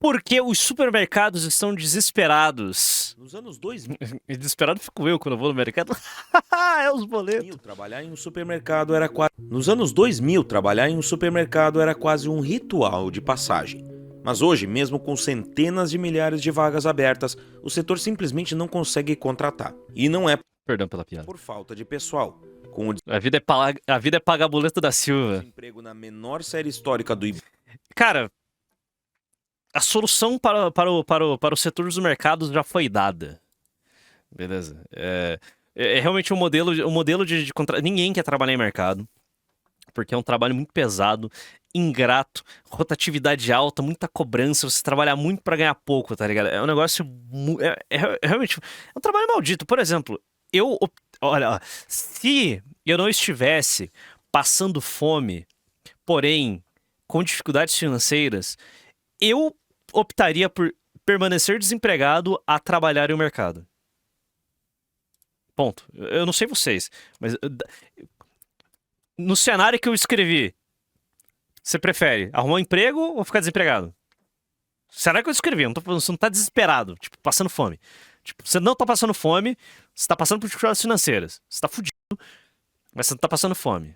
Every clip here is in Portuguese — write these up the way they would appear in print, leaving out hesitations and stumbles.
Porque os supermercados estão desesperados. Nos anos 2000, E desesperado fico eu quando eu vou no mercado. É os boletos. trabalhar em um supermercado era quase... Nos anos 2000, trabalhar em um supermercado era quase um ritual de passagem. Mas hoje, mesmo com centenas de milhares de vagas abertas, o setor simplesmente não consegue contratar. E não é Perdão pela piada. por falta de pessoal. Com o A vida é pagar boleto da Silva. desemprego na menor série histórica do Cara, a solução para o setor dos mercados já foi dada. Beleza? É realmente um modelo de ninguém quer trabalhar em mercado. Porque é um trabalho muito pesado, ingrato, rotatividade alta, muita cobrança, você trabalhar muito pra ganhar pouco, tá ligado? É um negócio. Realmente. É um trabalho maldito. Por exemplo, olha, ó, se eu não estivesse passando fome, porém com dificuldades financeiras, eu optaria por permanecer desempregado a trabalhar em um mercado. Ponto. Eu não sei vocês, mas no cenário que eu escrevi, você prefere arrumar um emprego ou ficar desempregado? Será que eu escrevi? Você não tá desesperado, tipo, passando fome. Tipo, você não tá passando fome, você tá passando por dificuldades financeiras. Você tá fudido, mas você não tá passando fome.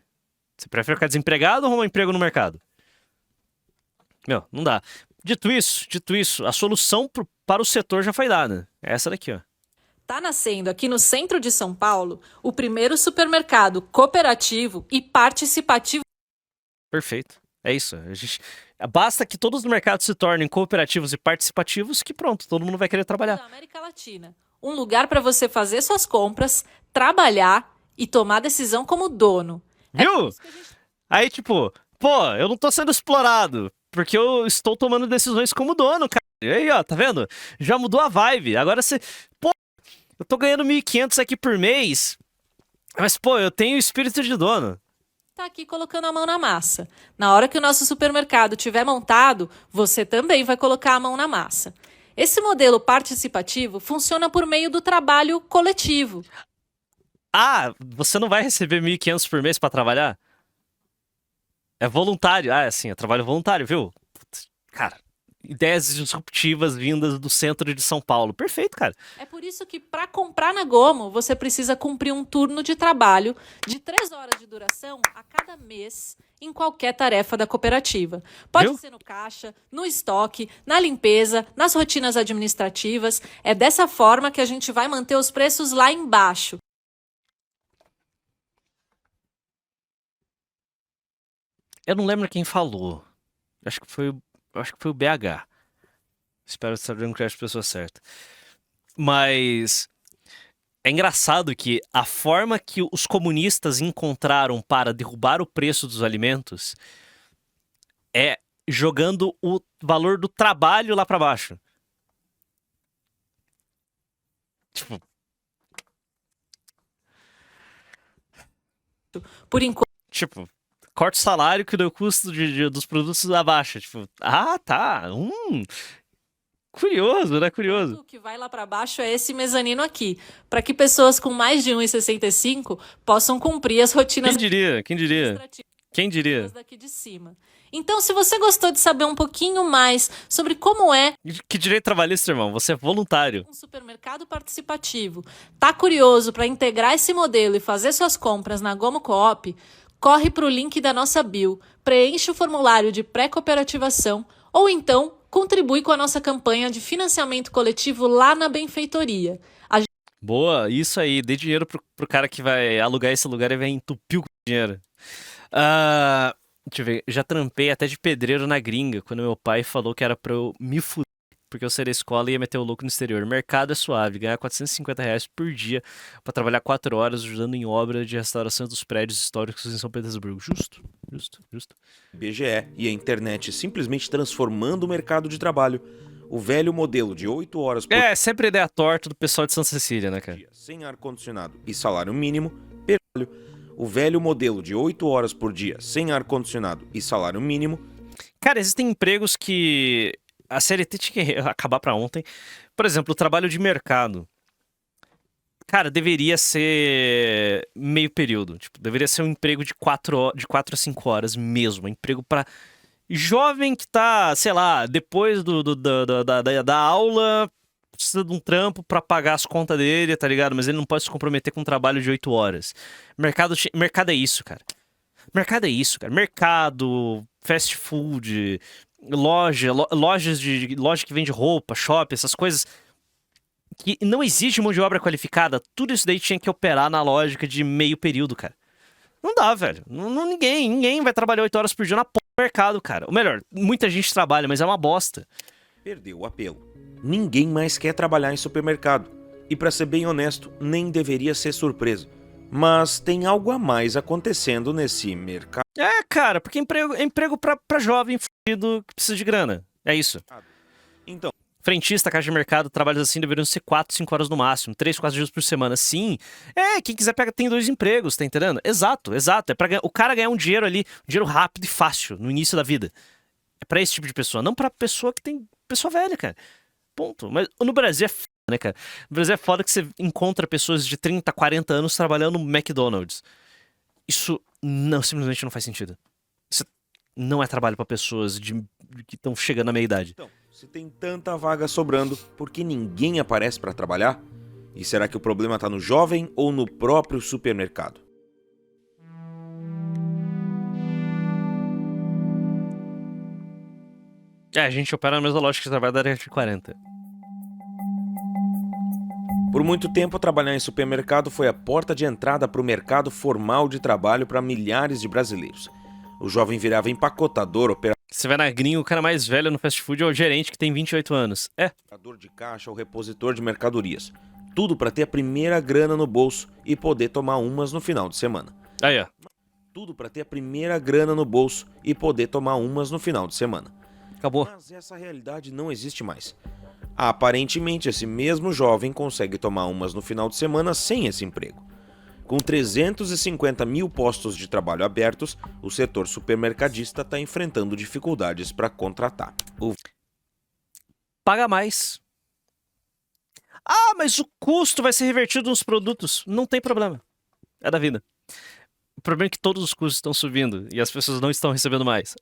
Você prefere ficar desempregado ou arrumar um emprego no mercado? Meu, não dá. Dito isso, a solução para o setor já foi dada. É essa daqui, ó. Está nascendo aqui no centro de São Paulo o primeiro supermercado cooperativo e participativo Perfeito. É isso. Basta que todos os mercados se tornem cooperativos e participativos que pronto, todo mundo vai querer trabalhar. da América Latina. Um lugar para você fazer suas compras, trabalhar e tomar decisão como dono. Viu? Aí, tipo, pô, eu não tô sendo explorado, porque eu estou tomando decisões como dono, cara. E aí, ó, tá vendo? Já mudou a vibe. Agora você. Pô, eu tô ganhando 1.500 aqui por mês, mas, pô, eu tenho espírito de dono. Tá aqui colocando a mão na massa. Na hora que o nosso supermercado tiver montado, você também vai colocar a mão na massa. Esse modelo participativo funciona por meio do trabalho coletivo. Ah, você não vai receber 1.500 por mês pra trabalhar? É voluntário. Ah, é assim, é trabalho voluntário, viu? Putz, cara, ideias disruptivas vindas do centro de São Paulo. Perfeito, cara. É por isso que, para comprar na Gomo, você precisa cumprir um turno de trabalho de 3 horas de duração a cada mês em qualquer tarefa da cooperativa. Pode Viu? ser no caixa, no estoque, na limpeza, nas rotinas administrativas. É dessa forma que a gente vai manter os preços lá embaixo. Eu não lembro quem falou. Acho que foi o BH. Espero estar dando crédito para a pessoa certa. Mas é engraçado que a forma que os comunistas encontraram para derrubar o preço dos alimentos é jogando o valor do trabalho lá para baixo. Tipo, Por enquanto, tipo, corta o salário que deu o custo dos produtos abaixa. Tipo, ah, tá. Curioso, né? Curioso. o que vai lá para baixo é esse mezanino aqui, para que pessoas com mais de 1,65 possam cumprir as rotinas Quem diria? Quem diria? administrativas Quem diria? daqui de cima. Então, se você gostou de saber um pouquinho mais sobre como é Que direito trabalhista, irmão? Você é voluntário. um supermercado participativo, tá curioso para integrar esse modelo e fazer suas compras na Gomo Coop, corre para o link da nossa bio, preenche o formulário de pré-cooperativação ou então contribui com a nossa campanha de financiamento coletivo lá na benfeitoria. Boa, isso aí. Dê dinheiro pro cara que vai alugar esse lugar e vai entupir o dinheiro. Ah, deixa eu ver. Já trampei até de pedreiro na gringa, quando meu pai falou que era pra eu me fuder, porque eu saí da escola e ia meter o louco no exterior. Mercado é suave, ganhar R$ 450 por dia pra trabalhar 4 horas ajudando em obra de restauração dos prédios históricos em São Petersburgo. Justo, justo, justo. IBGE e a internet simplesmente transformando o mercado de trabalho. O velho modelo de 8 horas por É, sempre ideia torta do pessoal de Santa Cecília, né, cara? dia sem ar-condicionado e salário mínimo, o velho modelo de 8 horas por dia sem ar-condicionado e salário mínimo, Cara, existem empregos que a CLT tinha que acabar pra ontem. Por exemplo, o trabalho de mercado. Cara, deveria ser meio período. Tipo, deveria ser um emprego de 4 a 5 horas mesmo. Um emprego pra Jovem que tá, sei lá, depois da aula, precisa de um trampo pra pagar as contas dele, tá ligado? Mas ele não pode se comprometer com um trabalho de 8 horas. Mercado é isso, cara. Mercado é isso, cara. Mercado, fast food, loja que vende roupa, shopping, essas coisas que não exige mão de obra qualificada. Tudo isso daí tinha que operar na lógica de meio período, cara. Não dá, velho. Ninguém vai trabalhar 8 horas por dia na porra do mercado, cara. Ou melhor, muita gente trabalha, mas é uma bosta. Perdeu o apelo. Ninguém mais quer trabalhar em supermercado. E pra ser bem honesto, nem deveria ser surpresa. Mas tem algo a mais acontecendo nesse mercado. É, cara, porque é emprego pra jovem fudido que precisa de grana. É isso. Então, Frentista, caixa de mercado, trabalhos assim deveriam ser 4, 5 horas no máximo, 3, 4 dias por semana. Sim. Quem quiser pega, tem 2 empregos, tá entendendo? Exato. É pra o cara ganhar um dinheiro ali, um dinheiro rápido e fácil no início da vida. É pra esse tipo de pessoa, não pra pessoa que tem pessoa velha, cara. Ponto. Mas no Brasil é foda, né, cara? No Brasil é foda que você encontra pessoas de 30, 40 anos trabalhando no McDonald's. Isso simplesmente não faz sentido. Isso não é trabalho pra pessoas que estão chegando à meia-idade. Então, se tem tanta vaga sobrando, por que ninguém aparece para trabalhar? E será que o problema tá no jovem ou no próprio supermercado? A gente opera na mesma lógica de trabalho da década de 40. Por muito tempo, trabalhar em supermercado foi a porta de entrada para o mercado formal de trabalho para milhares de brasileiros. O jovem virava empacotador, Você vai na gringa, o cara mais velho no fast food é o gerente que tem 28 anos. operador de caixa ou repositor de mercadorias. Tudo para ter a primeira grana no bolso e poder tomar umas no final de semana. Aí, ó. Tudo para ter a primeira grana no bolso e poder tomar umas no final de semana. Acabou. Mas essa realidade não existe mais. Aparentemente, esse mesmo jovem consegue tomar umas no final de semana sem esse emprego. Com 350 mil postos de trabalho abertos, o setor supermercadista está enfrentando dificuldades para contratar. Paga mais. Ah, mas o custo vai ser revertido nos produtos. Não tem problema. É da vida. O problema é que todos os custos estão subindo e as pessoas não estão recebendo mais.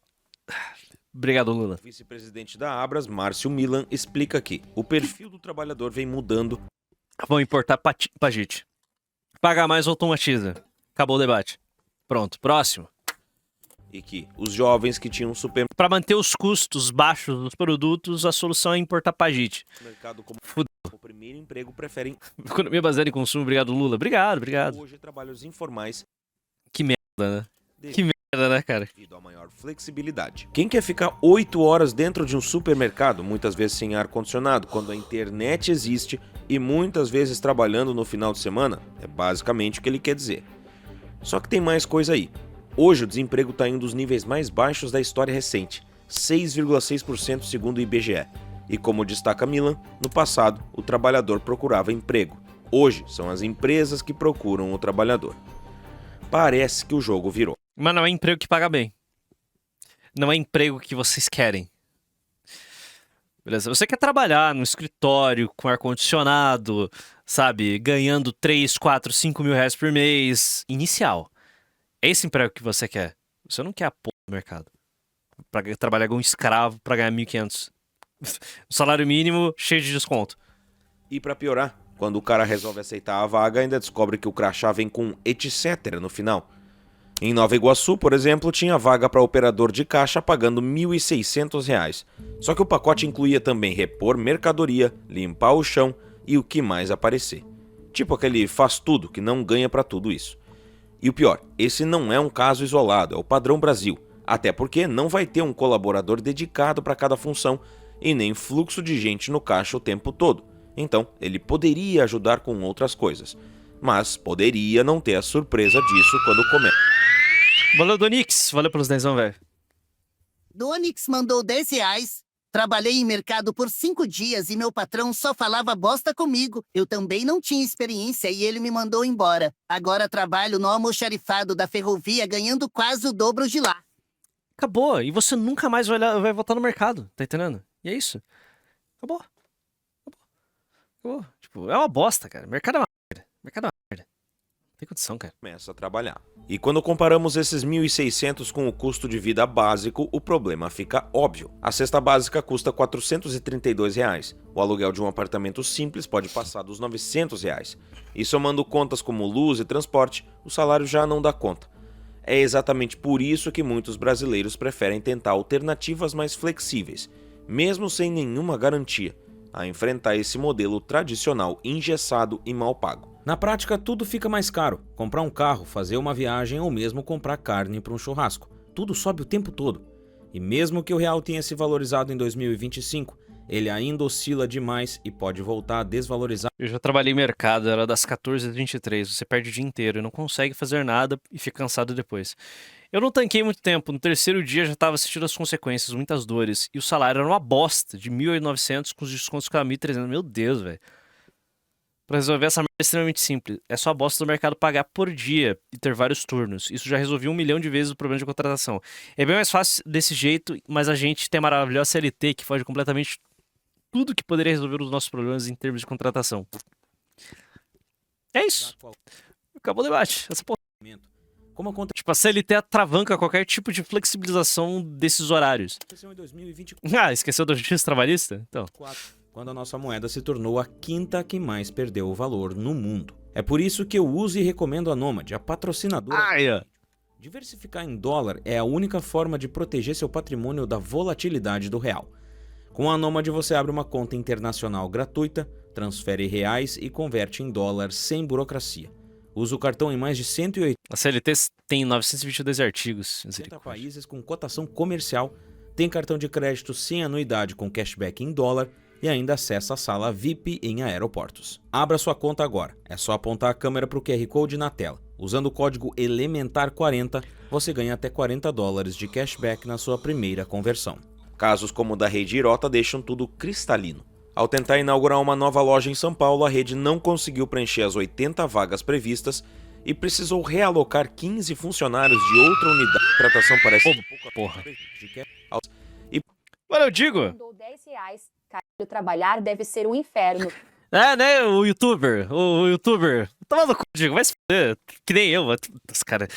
Obrigado, Lula. O vice-presidente da Abras, Márcio Milan, explica que o perfil do trabalhador vem mudando. Vão importar Pagite. Pagar mais automatiza. Acabou o debate. Pronto, próximo. E que os jovens que tinham supermercado Para manter os custos baixos dos produtos, a solução é importar Pagite. como Fudeu. o primeiro emprego preferem Economia baseada em consumo, obrigado, Lula. Obrigado. hoje trabalhos informais Que merda, né? Que merda, né, cara? devido a maior flexibilidade. Quem quer ficar 8 horas dentro de um supermercado, muitas vezes sem ar-condicionado, quando a internet existe e muitas vezes trabalhando no final de semana, é basicamente o que ele quer dizer. Só que tem mais coisa aí. Hoje o desemprego está em um dos níveis mais baixos da história recente, 6,6% segundo o IBGE. E como destaca Milan, no passado o trabalhador procurava emprego. Hoje são as empresas que procuram o trabalhador. Parece que o jogo virou. Mas não é emprego que paga bem. Não é emprego que vocês querem. Beleza? Você quer trabalhar no escritório com ar-condicionado, sabe? Ganhando 3, 4, 5 mil reais por mês. Inicial. É esse emprego que você quer. Você não quer a porra do mercado. Pra trabalhar como um escravo pra ganhar 1.500. O salário mínimo cheio de desconto. E pra piorar, quando o cara resolve aceitar a vaga, ainda descobre que o crachá vem com etc. no final. Em Nova Iguaçu, por exemplo, tinha vaga para operador de caixa pagando R$ 1.600. Só que o pacote incluía também repor mercadoria, limpar o chão e o que mais aparecer. Tipo aquele faz tudo que não ganha para tudo isso. E o pior, esse não é um caso isolado, é o padrão Brasil. Até porque não vai ter um colaborador dedicado para cada função e nem fluxo de gente no caixa o tempo todo. Então, ele poderia ajudar com outras coisas. Mas poderia não ter a surpresa disso quando começa. Valeu, Donix. Valeu pelos 10, velho. Donix mandou R$ 10. Trabalhei em mercado por 5 dias e meu patrão só falava bosta comigo. Eu também não tinha experiência e ele me mandou embora. Agora trabalho no almoxarifado da ferrovia ganhando quase o dobro de lá. Acabou. E você nunca mais vai voltar no mercado. Tá entendendo? E é isso. Acabou. Tipo, é uma bosta, cara. Mercado é uma merda. Mercado é uma merda. Tem condição, cara. começa a trabalhar. E quando comparamos esses 1.600 com o custo de vida básico, o problema fica óbvio. A cesta básica custa R$ 432. O aluguel de um apartamento simples pode passar dos R$ 900. E somando contas como luz e transporte, o salário já não dá conta. É exatamente por isso que muitos brasileiros preferem tentar alternativas mais flexíveis, mesmo sem nenhuma garantia, a enfrentar esse modelo tradicional engessado e mal pago. Na prática, tudo fica mais caro. Comprar um carro, fazer uma viagem ou mesmo comprar carne para um churrasco. Tudo sobe o tempo todo. E mesmo que o real tenha se valorizado em 2025, ele ainda oscila demais e pode voltar a desvalorizar. Eu já trabalhei em mercado, era das 14 às 23. Você perde o dia inteiro e não consegue fazer nada e fica cansado depois. Eu não tanquei muito tempo, no terceiro dia já estava sentindo as consequências, muitas dores. E o salário era uma bosta, de 1.900 com os descontos ficava 1.300. Meu Deus, velho. Pra resolver essa merda é extremamente simples. É só a bosta do mercado pagar por dia e ter vários turnos. Isso já resolveu 1 milhão de vezes o problema de contratação. É bem mais fácil desse jeito, mas a gente tem a maravilhosa CLT que foge completamente tudo que poderia resolver os nossos problemas em termos de contratação. É isso. Acabou o debate. Essa porra. Como aconteceu Tipo, a CLT atravanca qualquer tipo de flexibilização desses horários. em 2024. Ah, esqueceu do justiça trabalhista? Então. Quando a nossa moeda se tornou a quinta que mais perdeu o valor no mundo. É por isso que eu uso e recomendo a Nomad, a patrocinadora. Ai, ó. Diversificar em dólar é a única forma de proteger seu patrimônio da volatilidade do real. Com a Nomad você abre uma conta internacional gratuita, transfere reais e converte em dólar sem burocracia. Usa o cartão em mais de 180 A CLT tem 922 artigos. países com cotação comercial, tem cartão de crédito sem anuidade com cashback em dólar e ainda acessa a sala VIP em aeroportos. Abra sua conta agora. É só apontar a câmera para o QR Code na tela. Usando o código ELEMENTAR40, você ganha até $40 de cashback na sua primeira conversão. Casos como o da rede Irota deixam tudo cristalino. Ao tentar inaugurar uma nova loja em São Paulo, a rede não conseguiu preencher as 80 vagas previstas e precisou realocar 15 funcionários de outra unidade. A contratação parece Porra. E Olha, eu digo. Mandou R$10. Caralho, trabalhar deve ser um inferno. É, né, o youtuber. O youtuber. Toma no cu, digo. Vai se fuder. Que nem eu. Os caras.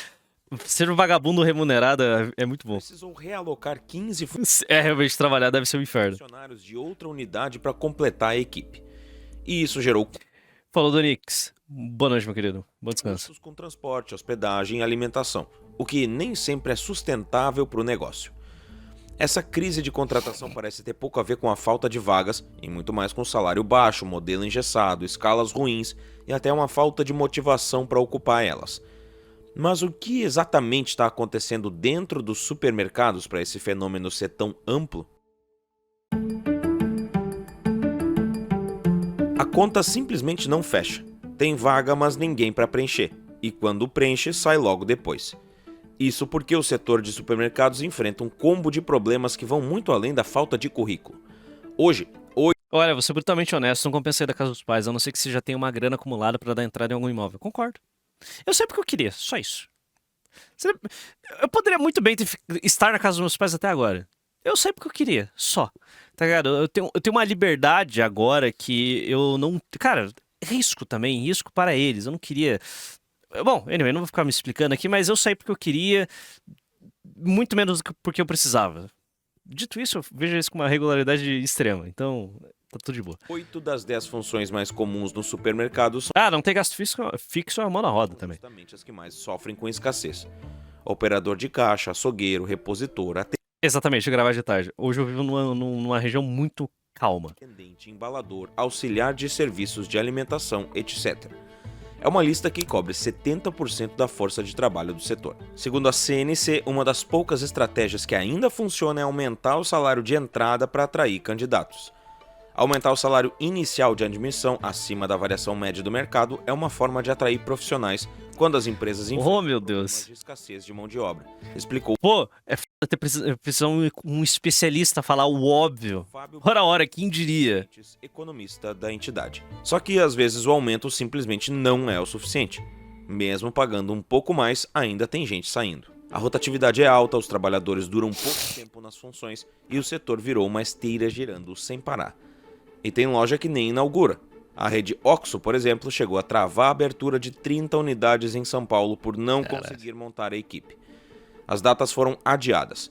Ser um vagabundo remunerado é muito bom. precisou realocar 15 É, realmente, trabalhar deve ser um inferno. funcionários de outra unidade para completar a equipe. E isso gerou Falou, Donix. Boa noite, meu querido. Bom descanso. custos com transporte, hospedagem e alimentação, o que nem sempre é sustentável para o negócio. Essa crise de contratação parece ter pouco a ver com a falta de vagas e muito mais com salário baixo, modelo engessado, escalas ruins e até uma falta de motivação para ocupar elas. Mas o que exatamente está acontecendo dentro dos supermercados para esse fenômeno ser tão amplo? A conta simplesmente não fecha. Tem vaga, mas ninguém para preencher. E quando preenche, sai logo depois. Isso porque o setor de supermercados enfrenta um combo de problemas que vão muito além da falta de currículo. Hoje, Olha, vou ser brutalmente honesto, não compensa sair da casa dos pais, a não ser que você já tenha uma grana acumulada pra dar entrada em algum imóvel. Concordo. Eu sei porque eu queria, só isso. Eu poderia muito bem estar na casa dos meus pais até agora. Eu sei porque eu queria, só. Tá ligado? Eu tenho uma liberdade agora que eu não... Cara, risco também, risco para eles. Eu não queria... Bom, anyway, não vou ficar me explicando aqui, mas eu saí porque eu queria, muito menos do que porque eu precisava. Dito isso, eu vejo isso com uma regularidade extrema, então tá tudo de boa. 8 das 10 funções mais comuns no supermercado são Ah, não ter gasto fixo é a mão na roda também. justamente as que mais sofrem com escassez. Operador de caixa, açougueiro, repositor, Exatamente, eu gravar de tarde. Hoje eu vivo numa região muito calma. atendente, embalador, auxiliar de serviços de alimentação, etc. É uma lista que cobre 70% da força de trabalho do setor. Segundo a CNC, uma das poucas estratégias que ainda funciona é aumentar o salário de entrada para atrair candidatos. Aumentar o salário inicial de admissão acima da variação média do mercado é uma forma de atrair profissionais quando as empresas Oh, meu problemas Deus. de escassez de mão de obra, explicou Pô, é foda ter precisar um especialista falar o óbvio. Fábio Ora, quem diria? economista da entidade. Só que às vezes o aumento simplesmente não é o suficiente. Mesmo pagando um pouco mais, ainda tem gente saindo. A rotatividade é alta, os trabalhadores duram pouco tempo nas funções e o setor virou uma esteira girando sem parar. E tem loja que nem inaugura. A rede OXXO, por exemplo, chegou a travar a abertura de 30 unidades em São Paulo por não conseguir montar a equipe. As datas foram adiadas.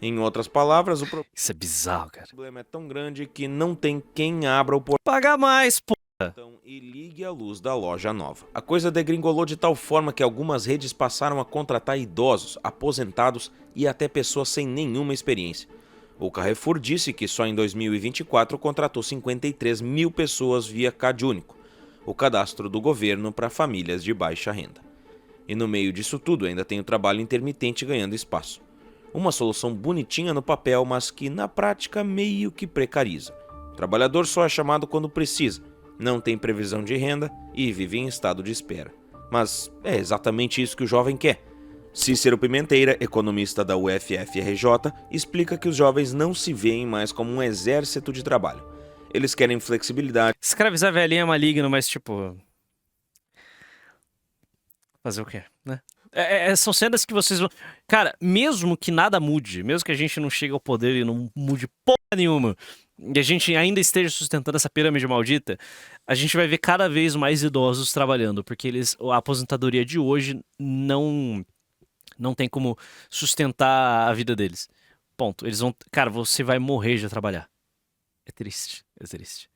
Em outras palavras, o Isso é bizarro, cara. problema é tão grande que não tem quem abra o Paga mais, pô. portão e ligue a luz da loja nova. A coisa degringolou de tal forma que algumas redes passaram a contratar idosos, aposentados e até pessoas sem nenhuma experiência. O Carrefour disse que só em 2024 contratou 53 mil pessoas via CadÚnico, o cadastro do governo para famílias de baixa renda. E no meio disso tudo ainda tem o trabalho intermitente ganhando espaço. Uma solução bonitinha no papel, mas que na prática meio que precariza. O trabalhador só é chamado quando precisa, não tem previsão de renda e vive em estado de espera. Mas é exatamente isso que o jovem quer. Cícero Pimenteira, economista da UFFRJ, explica que os jovens não se veem mais como um exército de trabalho. Eles querem flexibilidade. Escravizar velhinha é maligno, mas tipo... Fazer o quê, né? São cenas que vocês vão... Cara, mesmo que nada mude, mesmo que a gente não chegue ao poder e não mude porra nenhuma, e a gente ainda esteja sustentando essa pirâmide maldita, a gente vai ver cada vez mais idosos trabalhando, porque a aposentadoria de hoje não tem como sustentar a vida deles. Ponto. Eles vão... Cara, você vai morrer de trabalhar. É triste, é triste.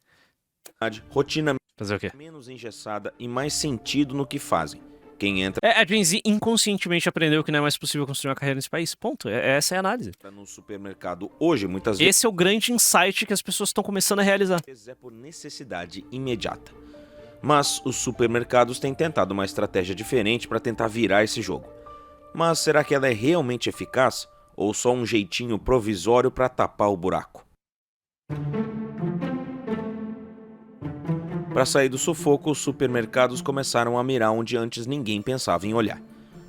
Rotina Fazer o quê? menos engessada e mais sentido no que fazem. Quem entra A Gen Z inconscientemente aprendeu que não é mais possível construir uma carreira nesse país. Ponto. Essa é a análise. no supermercado hoje, muitas Esse é o grande insight que as pessoas estão começando a realizar. vezes é por necessidade imediata. Mas os supermercados têm tentado uma estratégia diferente para tentar virar esse jogo. Mas será que ela é realmente eficaz? Ou só um jeitinho provisório para tapar o buraco? Para sair do sufoco, os supermercados começaram a mirar onde antes ninguém pensava em olhar.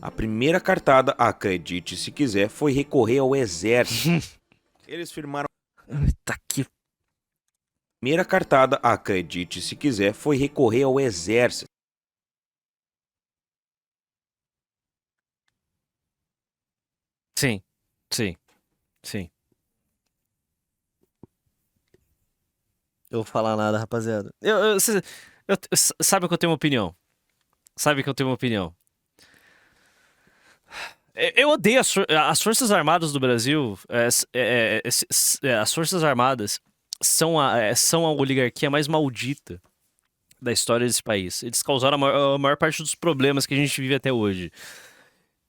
A primeira cartada, acredite se quiser, foi recorrer ao exército. Eles firmaram. Tá aqui. Primeira cartada, acredite se quiser, foi recorrer ao exército. Sim, sim, sim. Eu vou falar nada, rapaziada. Sabe que eu tenho uma opinião. Sabe que eu tenho uma opinião. Eu odeio as Forças Armadas do Brasil. As Forças Armadas são a oligarquia mais maldita da história desse país. Eles causaram a maior parte dos problemas que a gente vive até hoje.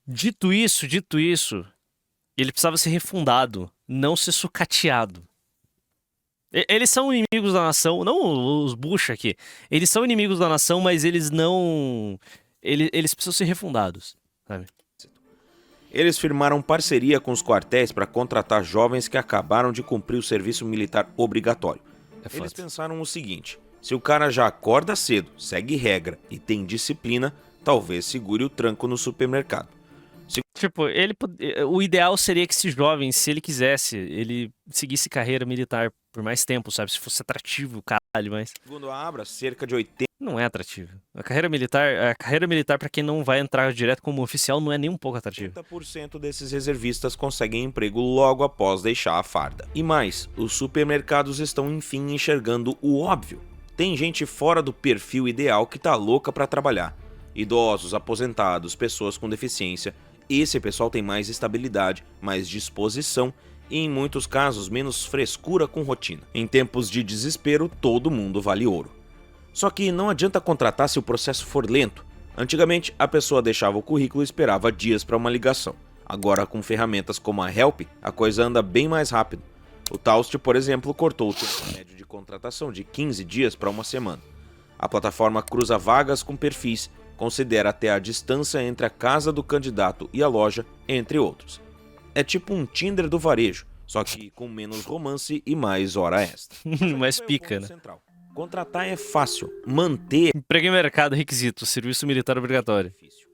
Dito isso, ele precisava ser refundado, não ser sucateado. Eles são inimigos da nação, não os Bush aqui. Eles são inimigos da nação, mas eles não... Eles precisam ser refundados, sabe? Eles firmaram parceria com os quartéis para contratar jovens que acabaram de cumprir o serviço militar obrigatório. Eles pensaram o seguinte: se o cara já acorda cedo, segue regra e tem disciplina, talvez segure o tranco no supermercado. Tipo, o ideal seria que esse jovem, se ele quisesse, ele seguisse carreira militar por mais tempo, sabe? Se fosse atrativo, caralho, mas... Segundo a Abra, cerca de 80% Não é atrativo. A carreira militar para quem não vai entrar direto como oficial não é nem um pouco atrativo. desses reservistas conseguem emprego logo após deixar a farda. E mais, os supermercados estão enfim enxergando o óbvio. Tem gente fora do perfil ideal que tá louca para trabalhar. Idosos, aposentados, pessoas com deficiência. Esse pessoal tem mais estabilidade, mais disposição e, em muitos casos, menos frescura com rotina. Em tempos de desespero, todo mundo vale ouro. Só que não adianta contratar se o processo for lento. Antigamente, a pessoa deixava o currículo e esperava dias para uma ligação. Agora, com ferramentas como a Help, a coisa anda bem mais rápido. O Taust, por exemplo, cortou o tempo médio de contratação de 15 dias para uma semana. A plataforma cruza vagas com perfis, considera até a distância entre a casa do candidato e a loja, entre outros. É tipo um Tinder do varejo, só que com menos romance e mais hora extra. Mais pica, né? Central. Contratar é fácil, manter Emprego em mercado, requisito, serviço militar obrigatório. difícil.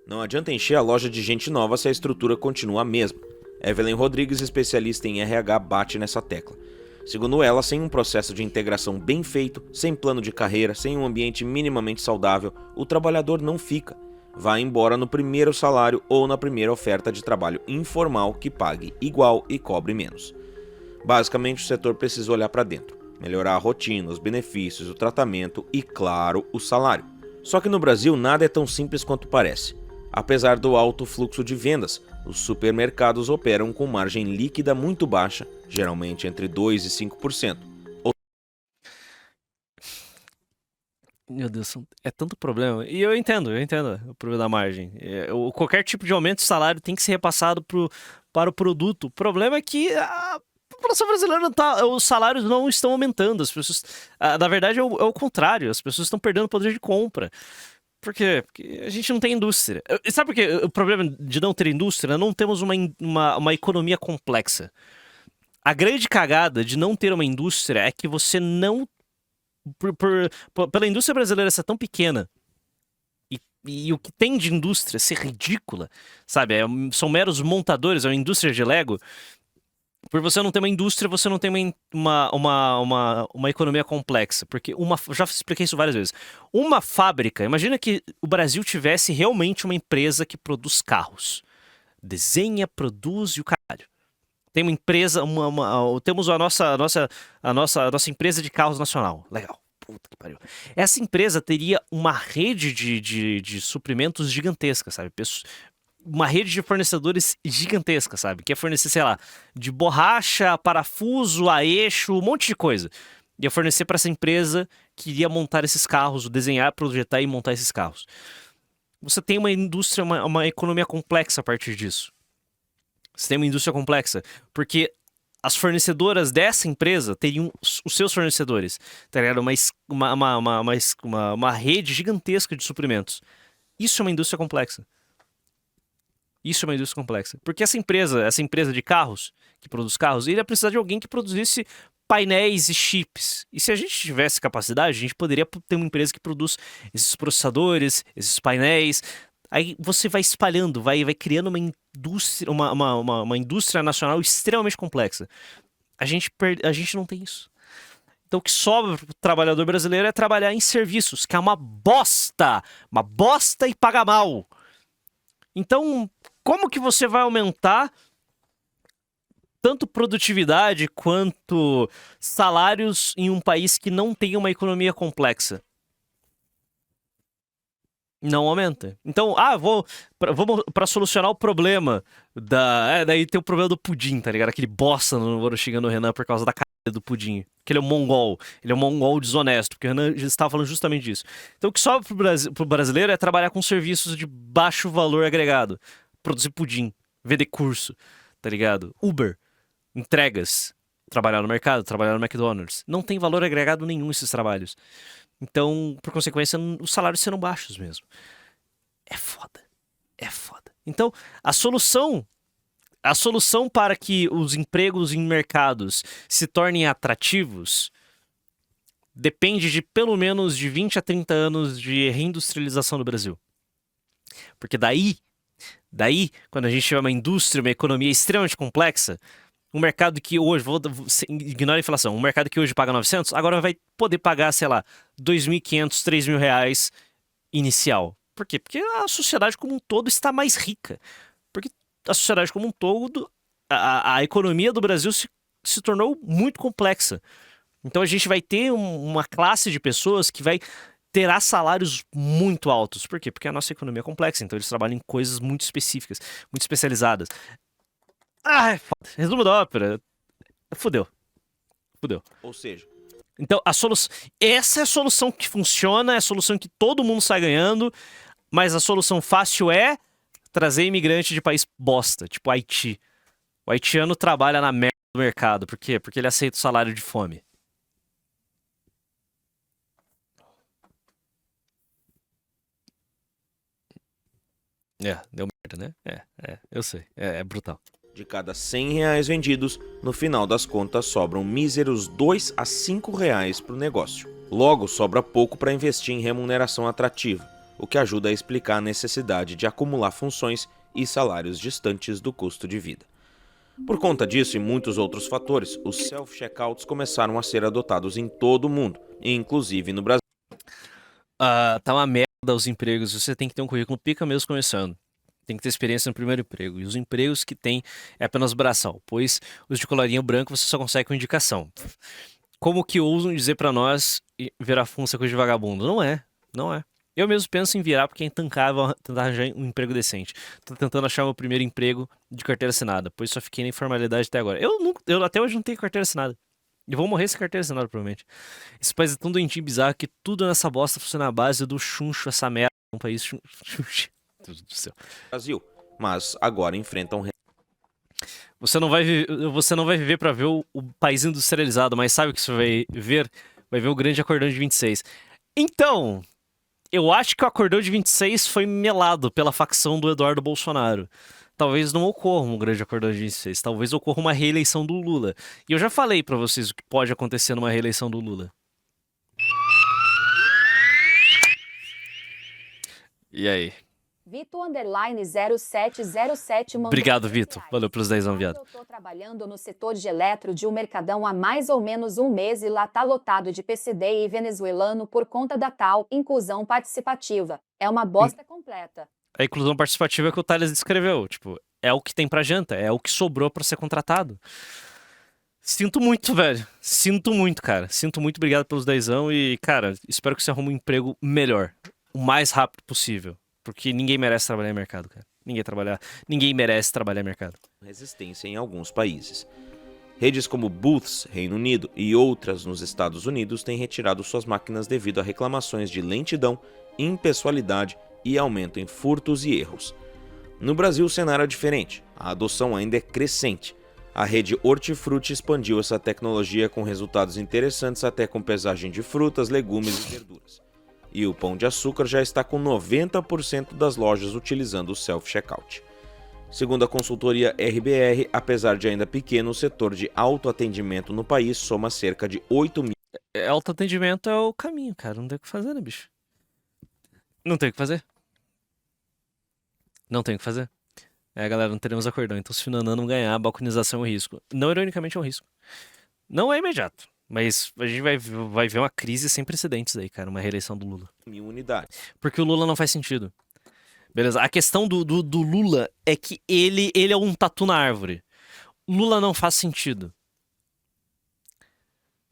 Não adianta encher a loja de gente nova se a estrutura continua a mesma. Evelyn Rodrigues, especialista em RH, bate nessa tecla. Segundo ela, sem um processo de integração bem feito, sem plano de carreira, sem um ambiente minimamente saudável, o trabalhador não fica. Vai embora no primeiro salário ou na primeira oferta de trabalho informal que pague igual e cobre menos. Basicamente, o setor precisa olhar para dentro. melhorar a rotina, os benefícios, o tratamento e, claro, o salário. Só que no Brasil nada é tão simples quanto parece. Apesar do alto fluxo de vendas, os supermercados operam com margem líquida muito baixa, geralmente entre 2% e 5%. Meu Deus, é tanto problema. E eu entendo o problema da margem. Qualquer tipo de aumento de salário tem que ser repassado para o produto. O problema é que a população brasileira não tá, os salários não estão aumentando. As pessoas, na verdade, é o contrário. As pessoas estão perdendo poder de compra. Por quê? Porque a gente não tem indústria. E sabe por quê? O problema de não ter indústria? Não temos uma economia complexa. A grande cagada de não ter uma indústria é que você não pela indústria brasileira ser tão pequena e o que tem de indústria ser ridícula, sabe? São meros montadores, é uma indústria de Lego. Por você não ter uma indústria, você não tem uma economia complexa. Porque já expliquei isso várias vezes. Uma fábrica, imagina que o Brasil tivesse realmente uma empresa que produz carros. Desenha, produz e o caralho. Tem uma empresa, temos a nossa empresa de carros nacional. Legal. Puta que pariu. Essa empresa teria uma rede de suprimentos gigantesca, sabe? Uma rede de fornecedores gigantesca, sabe? Que é fornecer, sei lá, de borracha, parafuso, a eixo, um monte de coisa. Ia fornecer para essa empresa que iria montar esses carros, desenhar, projetar e montar esses carros. Você tem uma indústria, uma economia complexa a partir disso. Você tem uma indústria complexa, porque as fornecedoras dessa empresa teriam os seus fornecedores, tá ligado? Uma rede gigantesca de suprimentos. Isso é uma indústria complexa. Isso é uma indústria complexa. Porque essa empresa de carros, que produz carros, iria precisar de alguém que produzisse painéis e chips. E se a gente tivesse capacidade, a gente poderia ter uma empresa que produz esses processadores, esses painéis. Aí você vai espalhando, vai criando uma indústria, uma indústria nacional extremamente complexa. A gente não tem isso. Então o que sobra para o trabalhador brasileiro é trabalhar em serviços, que é uma bosta e paga mal. Então, como que você vai aumentar tanto produtividade quanto salários em um país que não tem uma economia complexa? Não aumenta. Então, vamos pra solucionar o problema daí tem o problema do pudim, tá ligado? Aquele bosta no Orochimaru no Renan por causa da cara do pudim. Que ele é um mongol. Ele é um mongol desonesto, porque o Renan já estava falando justamente disso. Então, o que sobra pro brasileiro é trabalhar com serviços de baixo valor agregado. Produzir pudim, vender curso, tá ligado? Uber, entregas, trabalhar no mercado, trabalhar no McDonald's. Não tem valor agregado nenhum esses trabalhos. Então, por consequência, os salários serão baixos mesmo. É foda. É foda. Então, a solução para que os empregos em mercados se tornem atrativos depende de pelo menos de 20 a 30 anos de reindustrialização do Brasil. Porque daí, quando a gente tiver uma indústria, uma economia extremamente complexa, um mercado que hoje, ignora a inflação, um mercado que hoje paga 900, agora vai poder pagar, sei lá, 2.500, 3.000 reais inicial. Por quê? Porque a sociedade como um todo está mais rica. Porque a sociedade como um todo, a economia do Brasil se tornou muito complexa. Então a gente vai ter uma classe de pessoas que terá salários muito altos. Por quê? Porque a nossa economia é complexa, então eles trabalham em coisas muito específicas, muito especializadas. É foda. Resumo da ópera. Fudeu. Ou seja, Então, essa é a solução que funciona, é a solução que todo mundo sai ganhando, mas a solução fácil é trazer imigrante de país bosta, tipo Haiti. O haitiano trabalha na merda do mercado. Por quê? Porque ele aceita o salário de fome. Deu merda, né? Eu sei. É brutal. de cada 100 reais vendidos, no final das contas sobram míseros 2 a 5 reais para o negócio. Logo, sobra pouco para investir em remuneração atrativa, o que ajuda a explicar a necessidade de acumular funções e salários distantes do custo de vida. Por conta disso e muitos outros fatores, os self-checkouts começaram a ser adotados em todo o mundo, inclusive no Brasil. Tá uma merda os empregos, você tem que ter um currículo pica mesmo começando. Tem que ter experiência no primeiro emprego. E os empregos que tem é apenas braçal, pois os de colarinho branco você só consegue com indicação. Como que ousam dizer pra nós virar Fonseca de vagabundo? Não é, não é. Eu mesmo penso em virar porque é intancável tentar arranjar um emprego decente. Tô tentando achar meu primeiro emprego de carteira assinada, pois só fiquei na informalidade até agora. Eu até hoje não tenho carteira assinada. E vou morrer sem carteira assinada, provavelmente. Esse país é tão doentinho e bizarro que tudo nessa bosta funciona na base do chuncho, essa merda. Um país chuncho. Deus do céu. Brasil, mas agora enfrentam Você não vai viver pra ver o país industrializado, mas sabe o que você vai ver? Vai ver o grande acordão de 26. Então, eu acho que o acordão de 26 foi melado pela facção do Eduardo Bolsonaro. Talvez não ocorra um grande acordão de 26, talvez ocorra uma reeleição do Lula. E eu já falei pra vocês o que pode acontecer numa reeleição do Lula. E aí? Vito_0707 mandou Obrigado, 10 Vitor. reais. Valeu pelos 10 anos, viado. Eu tô trabalhando no setor de eletro de um mercadão há mais ou menos um mês e lá tá lotado de PCD e venezuelano por conta da tal inclusão participativa. É uma bosta completa. A inclusão participativa é que o Thales descreveu. Tipo, é o que tem pra janta, é o que sobrou pra ser contratado. Sinto muito, velho. Sinto muito, cara. Sinto muito, obrigado pelos 10 anos e, cara, espero que você arrume um emprego melhor. O mais rápido possível. Porque ninguém merece trabalhar em mercado, cara. Ninguém merece trabalhar em mercado. resistência em alguns países. Redes como Booths, Reino Unido, e outras nos Estados Unidos têm retirado suas máquinas devido a reclamações de lentidão, impessoalidade e aumento em furtos e erros. No Brasil o cenário é diferente, a adoção ainda é crescente. A rede Hortifruti expandiu essa tecnologia com resultados interessantes até com pesagem de frutas, legumes e verduras. E o Pão de Açúcar já está com 90% das lojas utilizando o self-checkout. Segundo a consultoria RBR, apesar de ainda pequeno, o setor de autoatendimento no país soma cerca de 8 mil. Autoatendimento é o caminho, cara. Não tem o que fazer, né, bicho? Não tem o que fazer. Não tem o que fazer. Galera, não teremos acordão. Então, se o Nanã não ganhar, a balconização é um risco. Não, ironicamente, é um risco. Não é imediato. Mas a gente vai ver uma crise sem precedentes aí, cara. Uma reeleição do Lula. unidades. Porque o Lula não faz sentido. Beleza? A questão do Lula é que ele é um tatu na árvore. Lula não faz sentido.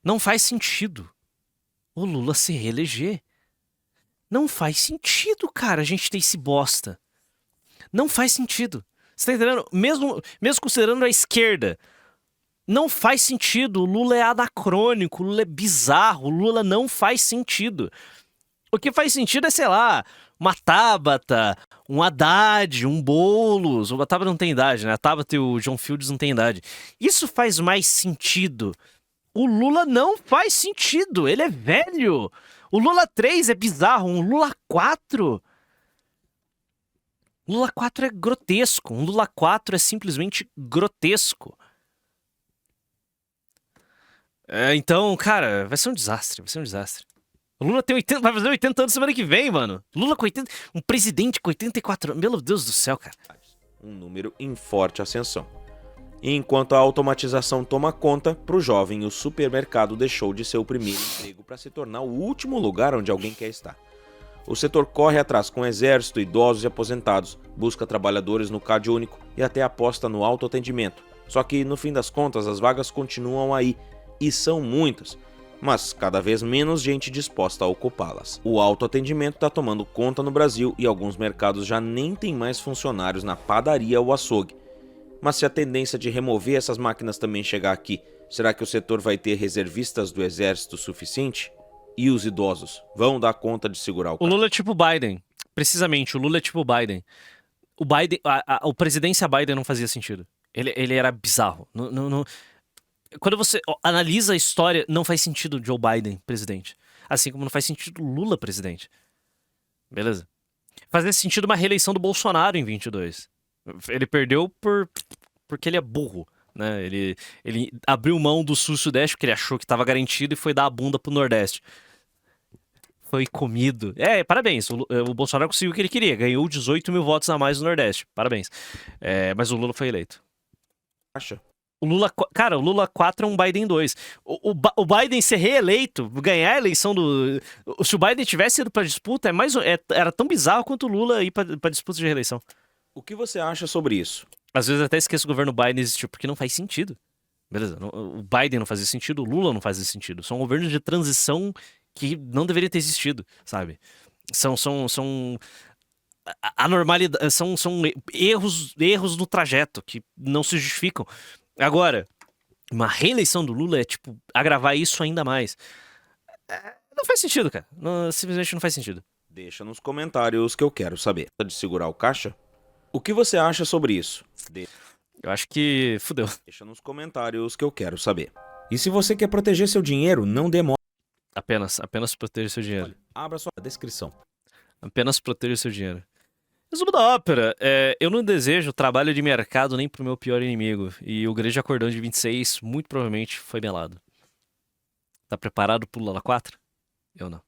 Não faz sentido o Lula se reeleger. Não faz sentido, cara, a gente ter esse bosta. Não faz sentido. Você tá entendendo? Mesmo considerando a esquerda, não faz sentido. O Lula é anacrônico, o Lula é bizarro, o Lula não faz sentido. O que faz sentido é, sei lá, uma Tabata, um Haddad, um Boulos. A Tabata não tem idade, né? A Tabata e o John Fields não tem idade. Isso faz mais sentido. O Lula não faz sentido. Ele é velho. O Lula 3 é bizarro. Um Lula 4... Lula 4 é grotesco. Um Lula 4 é simplesmente grotesco. Então, cara, vai ser um desastre. Vai ser um desastre. O Lula tem 80, vai fazer 80 anos semana que vem, mano. Lula com 80... Um presidente com 84 anos. Meu Deus do céu, cara. Um número em forte ascensão. E enquanto a automatização toma conta, para o jovem o supermercado deixou de ser o primeiro emprego para se tornar o último lugar onde alguém quer estar. O setor corre atrás com exército, idosos e aposentados, busca trabalhadores no CAD único e até aposta no autoatendimento. Só que, no fim das contas, as vagas continuam aí, e são muitas, mas cada vez menos gente disposta a ocupá-las. O autoatendimento está tomando conta no Brasil e alguns mercados já nem têm mais funcionários na padaria ou açougue. Mas se a tendência de remover essas máquinas também chegar aqui, será que o setor vai ter reservistas do exército suficiente? E os idosos vão dar conta de segurar o carro? O Lula é tipo Biden. Precisamente, o Lula é tipo Biden. O Biden, a presidência Biden não fazia sentido. Ele era bizarro. Quando você analisa a história, não faz sentido Joe Biden presidente. Assim como não faz sentido Lula presidente. Beleza? Fazia sentido uma reeleição do Bolsonaro em 22. Ele perdeu porque ele é burro. Né? Ele abriu mão do sul-sudeste porque ele achou que estava garantido e foi dar a bunda pro nordeste. Foi comido. Parabéns. O Bolsonaro conseguiu o que ele queria. Ganhou 18 mil votos a mais no nordeste. Parabéns. Mas o Lula foi eleito. Acha? O Lula 4 é um Biden 2. O Biden ser reeleito, ganhar a eleição do... Se o Biden tivesse ido pra disputa, era tão bizarro quanto o Lula ir pra disputa de reeleição. O que você acha sobre isso? Às vezes até esqueço que o governo Biden existiu, porque não faz sentido. Beleza? O Biden não fazia sentido, o Lula não fazia sentido. São governos de transição que não deveria ter existido, sabe? São anormalidade, são erros no trajeto que não se justificam. Agora, uma reeleição do Lula é, tipo, agravar isso ainda mais. Não faz sentido, cara. Simplesmente não faz sentido. Deixa nos comentários que eu quero saber. De segurar o caixa? O que você acha sobre isso? Eu acho que fudeu. Deixa nos comentários que eu quero saber. E se você quer proteger seu dinheiro, não demore. Apenas proteja seu dinheiro. Abra sua descrição. Apenas proteja seu dinheiro. Resumo da ópera, eu não desejo trabalho de mercado nem pro meu pior inimigo. E o grande acordão de 26 muito provavelmente foi melado. Tá preparado pro Lula 4? Eu não.